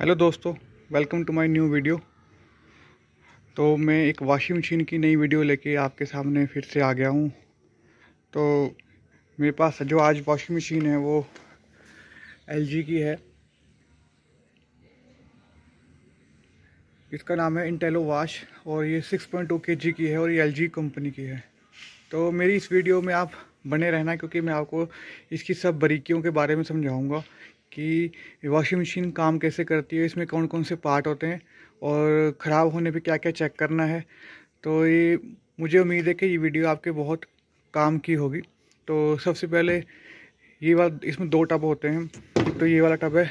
Hello दोस्तों, welcome to my new video. तो मैं एक वॉशिंग मशीन की नई वीडियो लेके आपके सामने फिर से आ गया हूँ। तो मेरे पास जो आज वॉशिंग मशीन है वो एलजी की है। इसका नाम है इंटेलो वॉश और ये 6.2 केजी की है और ये एलजी कंपनी की है। तो मेरी इस वीडियो में आप बने रहना, क्योंकि मैं आपको इसकी सब बारीकियों के बारे में समझाऊंगा कि वॉशिंग मशीन काम कैसे करती है, इसमें कौन कौन से पार्ट होते हैं और ख़राब होने पे क्या क्या चेक करना है। तो ये मुझे उम्मीद है कि ये वीडियो आपके बहुत काम की होगी। तो सबसे पहले ये वाला, इसमें दो टब होते हैं। तो ये वाला टब है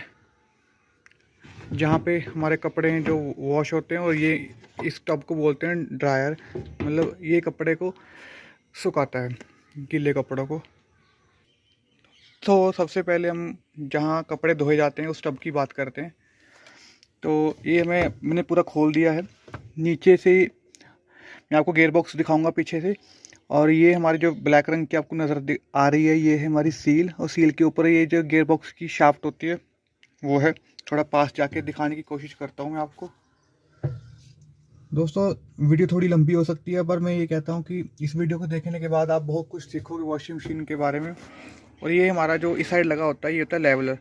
जहाँ पे हमारे कपड़े हैं जो वॉश होते हैं, और ये इस टब को बोलते हैं ड्रायर। मतलब ये कपड़े को सुखाता है, गीले कपड़ों को। तो सबसे पहले हम जहाँ कपड़े धोए जाते हैं उस टब की बात करते हैं। तो ये मैंने पूरा खोल दिया है। नीचे से मैं आपको गेयर बॉक्स दिखाऊंगा पीछे से, और ये हमारी जो ब्लैक रंग की आपको नज़र आ रही है, ये है हमारी सील, और सील के ऊपर ये जो गेयर बॉक्स की शाफ्ट होती है वो है। थोड़ा पास जाके दिखाने की कोशिश करता हूँ मैं आपको। दोस्तों, वीडियो थोड़ी लंबी हो सकती है, पर मैं ये कहता हूँ कि इस वीडियो को देखने के बाद आप बहुत कुछ सीखोगे वॉशिंग मशीन के बारे में। और ये हमारा जो इस साइड लगा होता है, ये होता है लेवलर।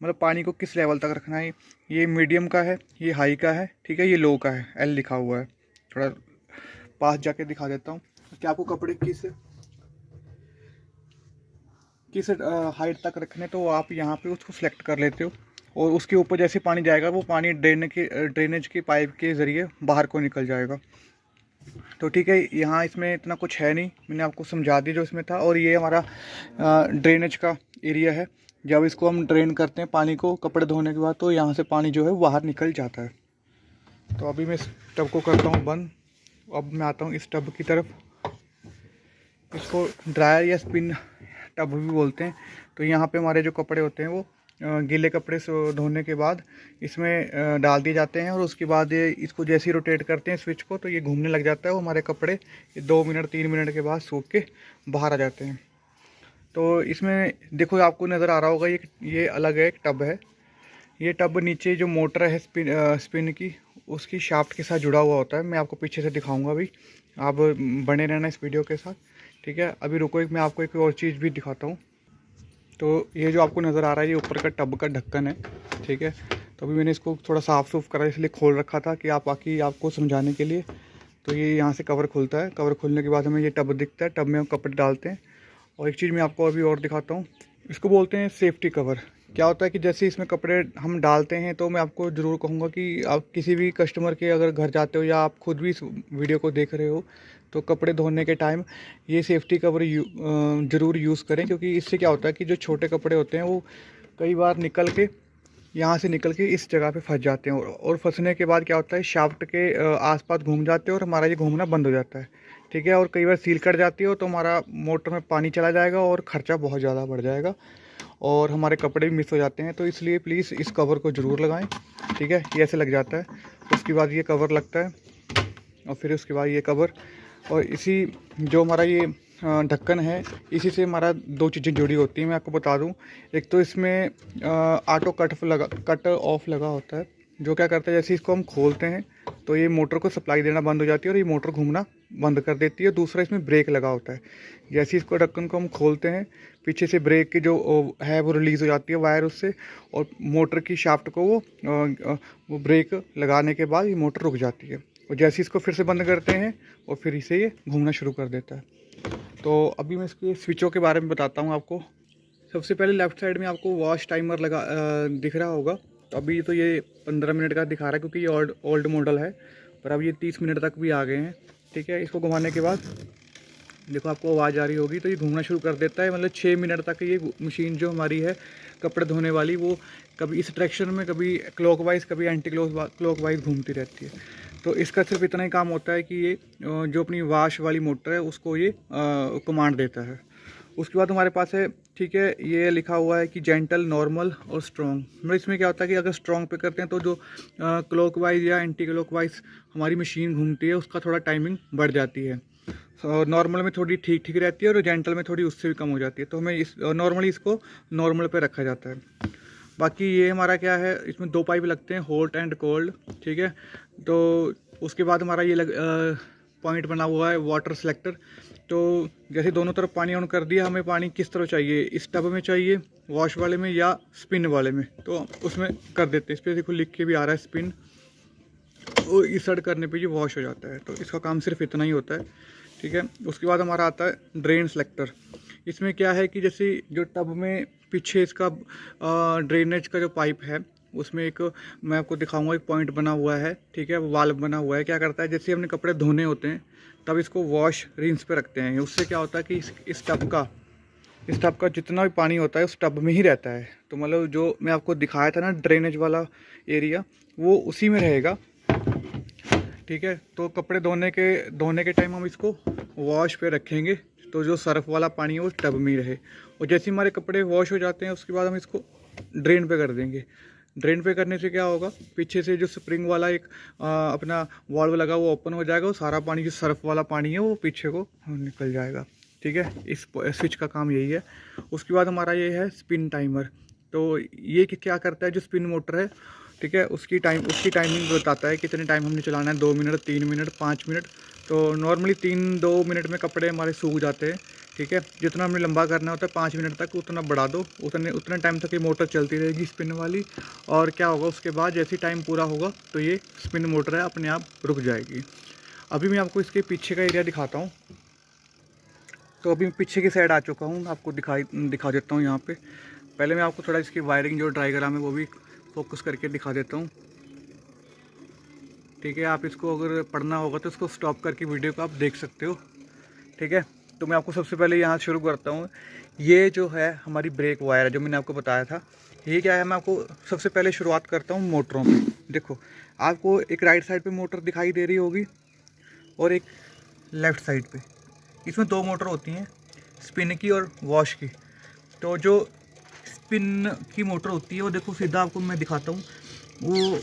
मतलब पानी को किस लेवल तक रखना है। ये मीडियम का है, ये हाई का है, ठीक है, ये लो का है, एल लिखा हुआ है। थोड़ा पास जाके दिखा देता हूँ कि आपको कपड़े किस किस हाइट तक रखने, तो आप यहाँ पे उसको सिलेक्ट कर लेते हो, और उसके ऊपर जैसे पानी जाएगा वो पानी ड्रेनेज की पाइप के ज़रिए बाहर को निकल जाएगा। तो ठीक है, यहाँ इसमें इतना कुछ है नहीं, मैंने आपको समझा दिया जो इसमें था। और ये हमारा ड्रेनेज का एरिया है। जब इसको हम ड्रेन करते हैं पानी को कपड़े धोने के बाद, तो यहाँ से पानी जो है बाहर निकल जाता है। तो अभी मैं इस टब को करता हूँ बंद। अब मैं आता हूँ इस टब की तरफ। इसको ड्रायर या स्पिन टब भी बोलते हैं। तो यहाँ पे हमारे जो कपड़े होते हैं वो गीले कपड़े से धोने के बाद इसमें डाल दिए जाते हैं, और उसके बाद ये इसको जैसे ही रोटेट करते हैं स्विच को, तो ये घूमने लग जाता है। वो हमारे कपड़े 2 मिनट 3 मिनट के बाद सूख के बाहर आ जाते हैं। तो इसमें देखो, आपको नज़र आ रहा होगा ये अलग है, एक टब है। ये टब नीचे जो मोटर है स्पिन की, उसकी शाफ्ट के साथ जुड़ा हुआ होता है। मैं आपको पीछे से दिखाऊंगा अभी, आप बने रहना इस वीडियो के साथ, ठीक है। अभी रुको, मैं आपको एक और चीज़ भी दिखाता हूँ। तो ये जो आपको नज़र आ रहा है, ये ऊपर का टब का ढक्कन है, ठीक है। तो अभी मैंने इसको थोड़ा साफ़ सूफ करा, इसलिए खोल रखा था कि आपको समझाने के लिए। तो ये यहाँ से कवर खुलता है। कवर खुलने के बाद हमें ये टब दिखता है, टब में हम कपड़े डालते हैं। और एक चीज़ मैं आपको अभी और दिखाता हूँ, इसको बोलते हैं सेफ्टी कवर। क्या होता है कि जैसे इसमें कपड़े हम डालते हैं, तो मैं आपको ज़रूर कहूँगा कि आप किसी भी कस्टमर के अगर घर जाते हो, या आप खुद भी इस वीडियो को देख रहे हो, तो कपड़े धोने के टाइम ये सेफ्टी कवर ज़रूर यूज़ करें। क्योंकि इससे क्या होता है कि जो छोटे कपड़े होते हैं वो कई बार यहाँ से निकल के इस जगह पे फंस जाते हैं, और फंसने के बाद क्या होता है, शाफ्ट के आसपास घूम जाते हैं और हमारा ये घूमना बंद हो जाता है, ठीक है। और कई बार सील कट जाती है, तो हमारा मोटर में पानी चला जाएगा और ख़र्चा बहुत ज़्यादा बढ़ जाएगा, और हमारे कपड़े भी मिस हो जाते हैं। तो इसलिए प्लीज़ इस कवर को ज़रूर लगाएं, ठीक है। ये ऐसे लग जाता है, उसके बाद ये कवर लगता है, और फिर उसके बाद ये कवर, और इसी जो हमारा ये ढक्कन है, इसी से हमारा 2 चीज़ें जुड़ी होती हैं। मैं आपको बता दूं, एक तो इसमें ऑटो कट ऑफ लगा होता है, जो क्या करता है, जैसे इसको हम खोलते हैं तो ये मोटर को सप्लाई देना बंद हो जाती है और ये मोटर घूमना बंद कर देती है। दूसरा, इसमें ब्रेक लगा होता है। जैसे इसको ढक्कन को हम खोलते हैं, पीछे से ब्रेक की जो है वो रिलीज़ हो जाती है वायर उससे, और मोटर की शाफ्ट को वो ब्रेक लगाने के बाद ये मोटर रुक जाती है। और जैसे इसको फिर से बंद करते हैं, और फिर इसे ये घूमना शुरू कर देता है। तो अभी मैं इसके स्विचों के बारे में बताता हूँ आपको। सबसे पहले लेफ़्ट साइड में आपको वॉश टाइमर दिख रहा होगा। तो अभी तो ये 15 मिनट का दिखा रहा है, क्योंकि ये ओल्ड मॉडल है, पर अब ये 30 मिनट तक भी आ गए हैं, ठीक है। इसको घुमाने के बाद देखो, आपको आवाज़ आ रही होगी, तो ये घूमना शुरू कर देता है। मतलब 6 मिनट तक ये मशीन जो हमारी है कपड़े धोने वाली, वो कभी इस डायरेक्शन में, कभी क्लॉकवाइज, कभी एंटी क्लॉकवाइज घूमती रहती है। तो इसका सिर्फ इतना ही काम होता है कि ये जो अपनी वाश वाली मोटर है उसको ये कमांड देता है। उसके बाद हमारे पास है, ठीक है, ये लिखा हुआ है कि जेंटल, नॉर्मल और स्ट्रॉन्ग। मतलब इसमें क्या होता है कि अगर स्ट्रॉन्ग पे करते हैं तो जो क्लॉकवाइज या एंटी क्लॉकवाइज हमारी मशीन घूमती है उसका थोड़ा टाइमिंग बढ़ जाती है। नॉर्मल में थोड़ी ठीक ठीक रहती है, और जेंटल में थोड़ी उससे भी कम हो जाती है। तो हमें नॉर्मली इसको नॉर्मल पे रखा जाता है। बाकी ये हमारा क्या है, इसमें 2 पाइप लगते हैं, हॉट एंड कोल्ड, ठीक है। तो उसके बाद हमारा ये पॉइंट बना हुआ है वाटर सिलेक्टर। तो जैसे दोनों तरफ पानी ऑन कर दिया, हमें पानी किस तरह चाहिए, इस टब में चाहिए, वॉश वाले में या स्पिन वाले में, तो उसमें कर देते हैं। इस पर देखो लिख के भी आ रहा है स्पिन, और इस साइड करने पे ये वॉश हो जाता है। तो इसका काम सिर्फ इतना ही होता है, ठीक है। उसके बाद हमारा आता है ड्रेन सेलेक्टर। इसमें क्या है कि जैसे जो टब में पीछे इसका ड्रेनेज का जो पाइप है, उसमें एक मैं आपको दिखाऊंगा, एक पॉइंट बना हुआ है, ठीक है, वाल्व बना हुआ है। क्या करता है, जैसे हमने कपड़े धोने होते हैं तब इसको वॉश रिंस पे रखते हैं। उससे क्या होता है कि इस टब का जितना भी पानी होता है उस टब में ही रहता है। तो मतलब जो मैं आपको दिखाया था ना ड्रेनेज वाला एरिया, वो उसी में रहेगा, ठीक है। तो कपड़े धोने के टाइम हम इसको वॉश पे रखेंगे, तो जो सर्फ वाला पानी है वो टब में ही रहे। और जैसे हमारे कपड़े वॉश हो जाते हैं उसके बाद हम इसको ड्रेन पे कर देंगे। ड्रेन पे करने से क्या होगा, पीछे से जो स्प्रिंग वाला एक अपना वाल्व लगा वो ओपन हो जाएगा, और सारा पानी जो सर्फ वाला पानी है वो पीछे को निकल जाएगा, ठीक है। इस स्विच का काम यही है। उसके बाद हमारा ये है स्पिन टाइमर। तो ये क्या करता है, जो स्पिन मोटर है, ठीक है, उसकी टाइमिंग बताता है कितने टाइम हमने चलाना है, 2 मिनट, 3 मिनट, 5 मिनट। तो नॉर्मली 2 मिनट में कपड़े हमारे सूख जाते हैं, ठीक है। जितना हमने लंबा करना होता है 5 मिनट तक, उतना बढ़ा दो, उतने टाइम तक ये मोटर चलती रहेगी स्पिन वाली। और क्या होगा, उसके बाद जैसे टाइम पूरा होगा तो ये स्पिन मोटर है अपने आप रुक जाएगी। अभी मैं आपको इसके पीछे का एरिया दिखाता हूँ। तो अभी मैं पीछे की साइड आ चुका हूँ, आपको दिखा देता हूँ यहाँ पे। पहले मैं आपको थोड़ा इसकी वायरिंग जो डायग्राम है वो भी फोकस करके दिखा देता हूँ, ठीक है। आप इसको अगर पढ़ना होगा तो इसको स्टॉप करके वीडियो को आप देख सकते हो, ठीक है। तो मैं आपको सबसे पहले यहाँ शुरू करता हूँ। ये जो है हमारी ब्रेक वायर है, जो मैंने आपको बताया था। ये क्या है, मैं आपको सबसे पहले शुरुआत करता हूँ मोटरों पे। देखो आपको एक राइट साइड पे मोटर दिखाई दे रही होगी और एक लेफ़्ट साइड पे। इसमें 2 मोटर होती हैं, स्पिन की और वॉश की। तो जो स्पिन की मोटर होती है वो देखो सीधा आपको मैं दिखाता हूँ, वो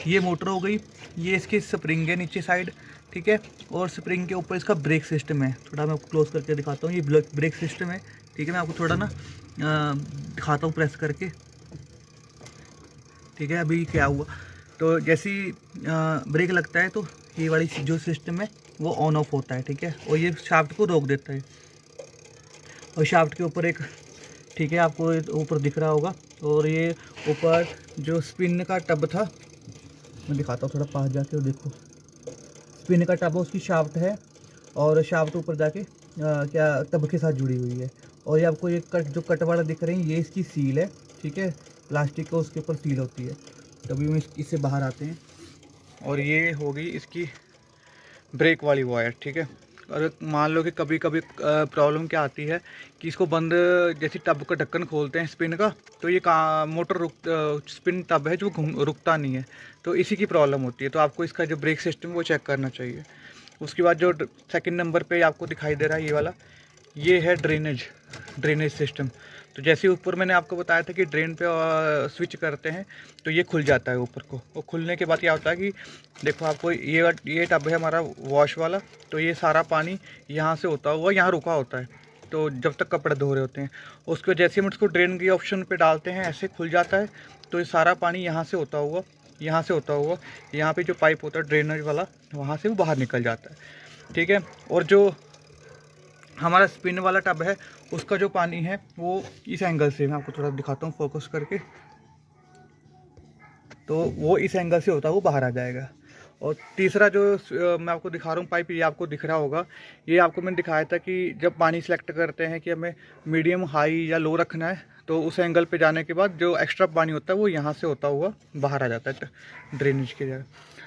ये मोटर हो गई, ये इसकी स्प्रिंग है नीचे साइड, ठीक है। और स्प्रिंग के ऊपर इसका ब्रेक सिस्टम है। थोड़ा मैं आपको क्लोज करके दिखाता हूँ, ये ब्रेक सिस्टम है, ठीक है। मैं आपको थोड़ा ना दिखाता हूँ प्रेस करके, ठीक है। अभी क्या हुआ, तो जैसी ब्रेक लगता है तो ये वाली जो सिस्टम है वो ऑन ऑफ होता है, ठीक है। और ये शाफ्ट को रोक देता है। और शाफ्ट के ऊपर एक, ठीक है, आपको ऊपर दिख रहा होगा। और ये ऊपर जो स्पिन का टब था, मैं दिखाता हूँ थोड़ा पास जाके, और देखो स्पिन का टब उसकी शाफ्ट है, और शाफ्ट ऊपर जाके क्या टब के साथ जुड़ी हुई है। और ये आपको ये जो कट वाला दिख रही है, ये इसकी सील है, ठीक है, प्लास्टिक का उसके ऊपर सील होती है। तभी हम इससे बाहर आते हैं, और ये होगी इसकी ब्रेक वाली वायर, ठीक है। और मान लो कि कभी कभी प्रॉब्लम क्या आती है कि इसको बंद, जैसे टब का ढक्कन खोलते हैं स्पिन का, तो ये मोटर स्पिन टब है जो रुकता नहीं है, तो इसी की प्रॉब्लम होती है। तो आपको इसका जो ब्रेक सिस्टम है वो चेक करना चाहिए। उसके बाद जो सेकंड नंबर पे आपको दिखाई दे रहा है ये वाला, ये है ड्रेनेज सिस्टम। तो जैसे ऊपर मैंने आपको बताया था कि ड्रेन पे स्विच करते हैं तो ये खुल जाता है ऊपर को। और खुलने के बाद क्या होता है कि देखो आपको ये टब है हमारा वॉश वाला, तो ये सारा पानी यहाँ से होता हुआ यहाँ रुका होता है, तो जब तक कपड़े धो रहे होते हैं। उसको जैसे हम उसको ड्रेन की ऑप्शन पे डालते हैं ऐसे खुल जाता है, तो ये सारा पानी यहाँ से होता हुआ यहाँ पे जो पाइप होता है ड्रेनेज वाला, वहाँ से वो बाहर निकल जाता है, ठीक है। और जो हमारा स्पिन वाला टब है उसका जो पानी है वो इस एंगल से, मैं आपको थोड़ा दिखाता हूँ फोकस करके, तो वो इस एंगल से होता है वो बाहर आ जाएगा। और तीसरा जो मैं आपको दिखा रहा हूँ पाइप, ये आपको दिख रहा होगा, ये आपको मैंने दिखाया था कि जब पानी सेलेक्ट करते हैं कि हमें मीडियम, हाई या लो रखना है, तो उस एंगल पे जाने के बाद जो एक्स्ट्रा पानी होता है वो यहाँ से होता हुआ बाहर आ जाता है ड्रेनेज के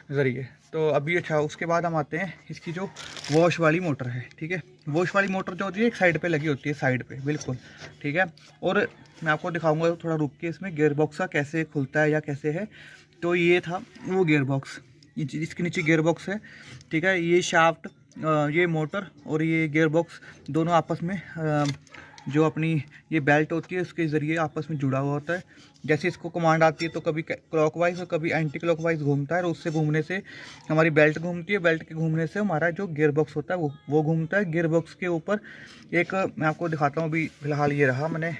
ज़रिए। तो अभी अच्छा, उसके बाद हम आते हैं इसकी जो वॉश वाली मोटर है, ठीक है। वॉश वाली मोटर जो होती है एक साइड पे लगी होती है, साइड पे बिल्कुल, ठीक है। और मैं आपको दिखाऊंगा थोड़ा रुक के इसमें गियर बॉक्स का कैसे खुलता है या कैसे है। तो ये था वो गियर बॉक्स, इसके नीचे गियर बॉक्स है, ठीक है। ये शाफ्ट, ये मोटर और ये गियर बॉक्स दोनों आपस में जो अपनी ये बेल्ट होती है उसके ज़रिए आपस में जुड़ा हुआ होता है। जैसे इसको कमांड आती है तो कभी क्लॉकवाइज और कभी एंटी क्लॉकवाइज घूमता है, और उससे घूमने से हमारी बेल्ट घूमती है, बेल्ट के घूमने से हमारा जो गियर बॉक्स होता है वो घूमता है। गियर बॉक्स के ऊपर एक मैं आपको दिखाता हूँ, अभी फिलहाल ये रहा, मैंने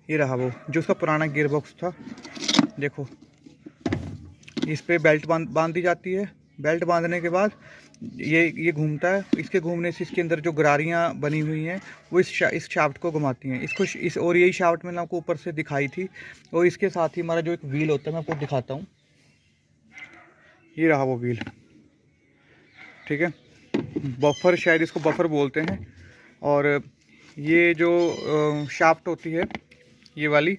ये रहा वो जो उसका पुराना गियर बॉक्स था। देखो इस पे बेल्ट बांध दी जाती है। बेल्ट बांधने के बाद ये घूमता है। इसके घूमने से इसके अंदर जो गरारियाँ बनी हुई हैं वो इस शाफ्ट को घुमाती हैं इसको और यही शाफ्ट मैंने आपको ऊपर से दिखाई थी। और इसके साथ ही हमारा जो एक व्हील होता है मैं आपको दिखाता हूँ। ये रहा वो व्हील, ठीक है। बफर, शायद इसको बफर बोलते हैं। और ये जो शाफ्ट होती है ये वाली,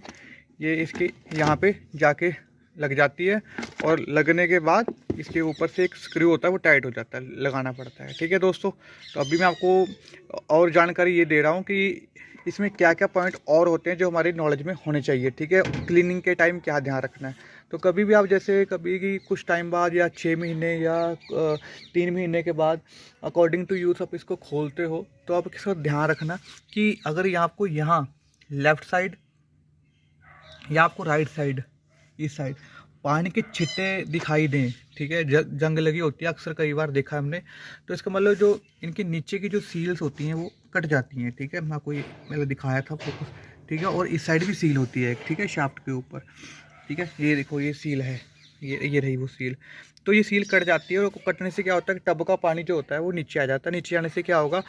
ये इसके यहाँ पे जाके लग जाती है। और लगने के बाद इसके ऊपर से एक स्क्रू होता है वो टाइट हो जाता है, लगाना पड़ता है, ठीक है दोस्तों। तो अभी मैं आपको और जानकारी ये दे रहा हूँ कि इसमें क्या क्या पॉइंट और होते हैं जो हमारी नॉलेज में होने चाहिए, ठीक है। क्लीनिंग के टाइम क्या ध्यान रखना है। तो कभी भी आप जैसे कभी भी कुछ टाइम बाद या 6 महीने या 3 महीने के बाद अकॉर्डिंग टू यूज़ आप इसको खोलते हो तो आप इसका ध्यान रखना कि अगर ये आपको यहाँ लेफ़्ट साइड या आपको राइट साइड, इस साइड पानी के छिट्टे दिखाई दें, ठीक है, जंग लगी होती है अक्सर, कई बार देखा है हमने। तो इसका मतलब जो इनके नीचे की जो सील्स होती हैं वो कट जाती हैं, ठीक है। मैं आपको ये मैंने दिखाया था फोकस, ठीक है। और इस साइड भी सील होती है, ठीक है, शाफ्ट के ऊपर, ठीक है। ये देखो ये सील है, ये रही वो सील। तो ये सील कट जाती है और कटने से क्या होता है कि टब का पानी जो होता है वो नीचे आ जाता है। नीचे आने से क्या होगा,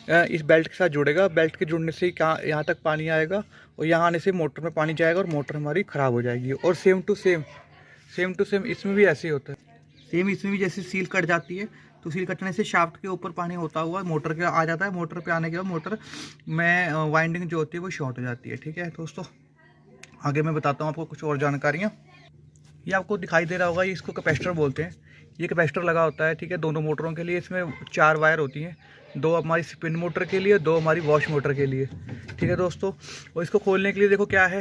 इस बेल्ट के साथ जुड़ेगा। बेल्ट के जुड़ने से यहाँ तक पानी आएगा और यहाँ आने से मोटर में पानी जाएगा और मोटर हमारी ख़राब हो जाएगी। और सेम टू सेम इसमें भी ऐसे ही होता है। सेम इसमें भी जैसे सील कट जाती है तो सील कटने से शाफ्ट के ऊपर पानी होता हुआ मोटर के आ जाता है। मोटर पे आने के बाद मोटर में वाइंडिंग जो होती है वो शॉर्ट हो जाती है, ठीक है दोस्तों। आगे मैं बताता हूँ आपको कुछ और जानकारियाँ। ये आपको दिखाई दे रहा होगा, ये इसको कैपेसिटर बोलते हैं। ये कैपेसिटर लगा होता है, ठीक है, दोनों मोटरों के लिए। इसमें 4 वायर होती हैं, 2 हमारी स्पिन मोटर के लिए, 2 हमारी वॉश मोटर के लिए, ठीक है दोस्तों। और इसको खोलने के लिए देखो क्या है,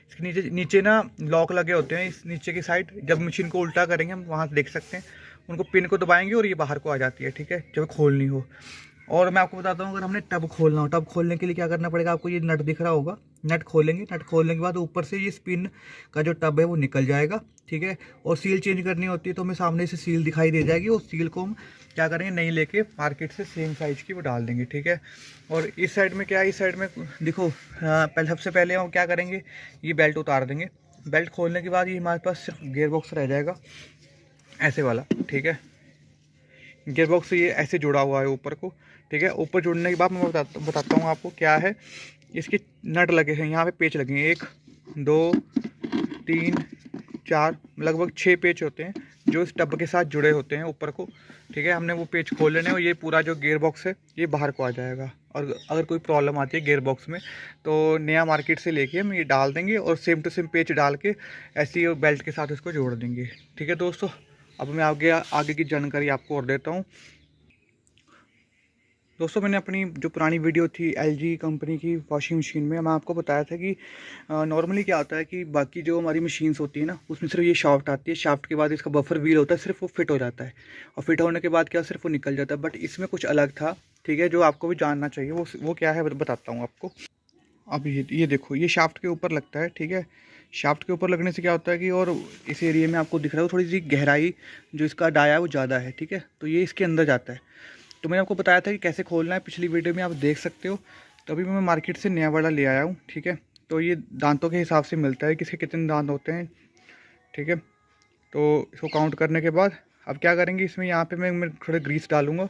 इसके नीचे ना लॉक लगे होते हैं इस नीचे की साइड। जब मशीन को उल्टा करेंगे हम वहाँ देख सकते हैं, उनको पिन को दबाएंगे और ये बाहर को आ जाती है, ठीक है, जब खोलनी हो। और मैं आपको बताता हूँ, अगर हमने टब खोलना हो, टब खोलने के लिए क्या करना पड़ेगा, आपको ये नट दिख रहा होगा, नट खोलेंगे। नट खोलने के बाद ऊपर से ये स्पिन का जो टब है वो निकल जाएगा, ठीक है। और सील चेंज करनी होती है तो हमें सामने से सील दिखाई दे जाएगी। और सील को हम क्या करेंगे, नई लेके मार्केट से सेम साइज़ की वो डाल देंगे, ठीक है। और इस साइड में क्या है, इस साइड में देखो सबसे पहले हम क्या करेंगे, ये बेल्ट उतार देंगे। बेल्ट खोलने के बाद ये हमारे पास सिर्फ गियर बॉक्स रह जाएगा, ऐसे वाला, ठीक है। गियर बॉक्स ये ऐसे जुड़ा हुआ है ऊपर को, ठीक है। ऊपर जुड़ने के बाद मैं बताता हूँ आपको क्या है। इसके नट लगे हैं, यहाँ पे पेच लगे हैं, 1 2 3 4 लगभग 6 पेच होते हैं जो इस टब के साथ जुड़े होते हैं ऊपर को, ठीक है। हमने वो पेच खोल लेने और ये पूरा जो गियर बॉक्स है ये बाहर को आ जाएगा। और अगर कोई प्रॉब्लम आती है गियर बॉक्स में तो नया मार्केट से लेके हम ये डाल देंगे और सेम टू सेम पेच डाल के ऐसे ही बेल्ट के साथ इसको जोड़ देंगे, ठीक है दोस्तों। अब मैं आगे की जानकारी आपको और देता हूँ। दोस्तों मैंने अपनी जो पुरानी वीडियो थी LG कंपनी की वॉशिंग मशीन में, मैं आपको बताया था कि नॉर्मली क्या होता है कि बाकी जो हमारी मशीन्स होती है ना उसमें सिर्फ ये शाफ्ट आती है। शाफ्ट के बाद इसका बफर व्हील होता है, सिर्फ वो फिट हो जाता है। और फिट होने के बाद क्या सिर्फ वो निकल जाता है। बट इसमें कुछ अलग था, ठीक है, जो आपको भी जानना चाहिए। वो क्या है बताता हूँ आपको। अब ये देखो, ये शाफ्ट के ऊपर लगता है, ठीक है। शाफ्ट के ऊपर लगने से क्या होता है कि और इस एरिया में आपको दिख रहा है थोड़ी सी गहराई जो इसका डाया है वो ज़्यादा है, ठीक है। तो ये इसके अंदर जाता है। तो मैंने आपको बताया था कि कैसे खोलना है, पिछली वीडियो में आप देख सकते हो। तो अभी मैं मार्केट से नया वाला ले आया हूँ, ठीक है। तो ये दांतों के हिसाब से मिलता है, किसके कितने दांत होते हैं, ठीक है। तो इसको काउंट करने के बाद अब क्या करेंगे, इसमें यहाँ पे मैं थोड़ा ग्रीस डालूँगा,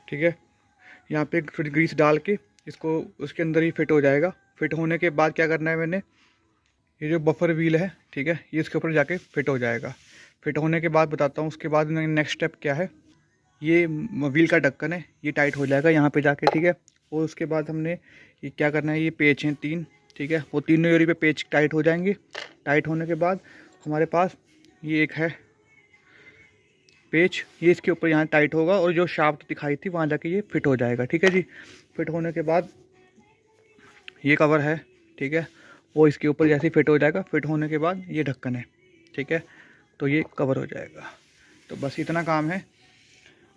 ठीक है। यहाँ पे थोड़ी ग्रीस डाल के इसको उसके अंदर ही फिट हो जाएगा। फिट होने के बाद क्या करना है, मैंने ये जो बफर व्हील है, ठीक है, ये इसके ऊपर जाके फिट हो जाएगा। फिट होने के बाद बताता हूँ उसके बाद नेक्स्ट स्टेप क्या है। ये व्हील का ढक्कन है, ये टाइट हो जाएगा यहाँ पे जाके, ठीक है। और उसके बाद हमने ये क्या करना है, ये पेच हैं 3, ठीक है, वो तीनों एरिया पे पेच टाइट हो जाएंगे। टाइट होने के बाद हमारे पास ये एक है पेच, ये इसके ऊपर यहाँ टाइट होगा और जो शाफ्ट दिखाई थी वहाँ जाके ये फिट हो जाएगा, ठीक है जी। फिट होने के बाद ये कवर है, ठीक है, वो इसके ऊपर जैसे फिट हो जाएगा। फिट होने के बाद ये ढक्कन है, ठीक है, तो ये कवर हो जाएगा। तो बस इतना काम है।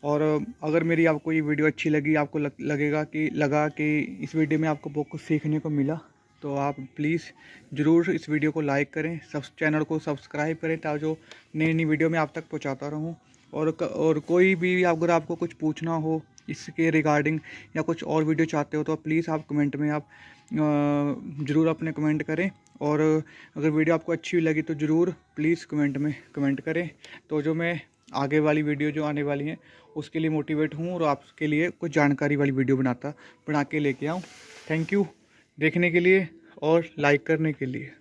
और अगर मेरी आपको ये वीडियो अच्छी लगी, आपको लगा कि इस वीडियो में आपको बहुत कुछ सीखने को मिला, तो आप प्लीज़ ज़रूर इस वीडियो को लाइक करें, चैनल को सब्सक्राइब करें ताकि जो नई वीडियो मैं आप तक पहुंचाता रहूं। और कोई भी अगर आपको कुछ पूछना हो इसके रिगार्डिंग या कुछ और वीडियो चाहते हो तो प्लीज़ आप कमेंट में आप ज़रूर अपने कमेंट करें। और अगर वीडियो आपको अच्छी लगी तो ज़रूर प्लीज़ कमेंट में कमेंट करें, तो जो मैं आगे वाली वीडियो जो आने वाली हैं उसके लिए मोटिवेट हूँ और आपके लिए कुछ जानकारी वाली वीडियो बना के लेके आऊँ। थैंक यू देखने के लिए और लाइक करने के लिए।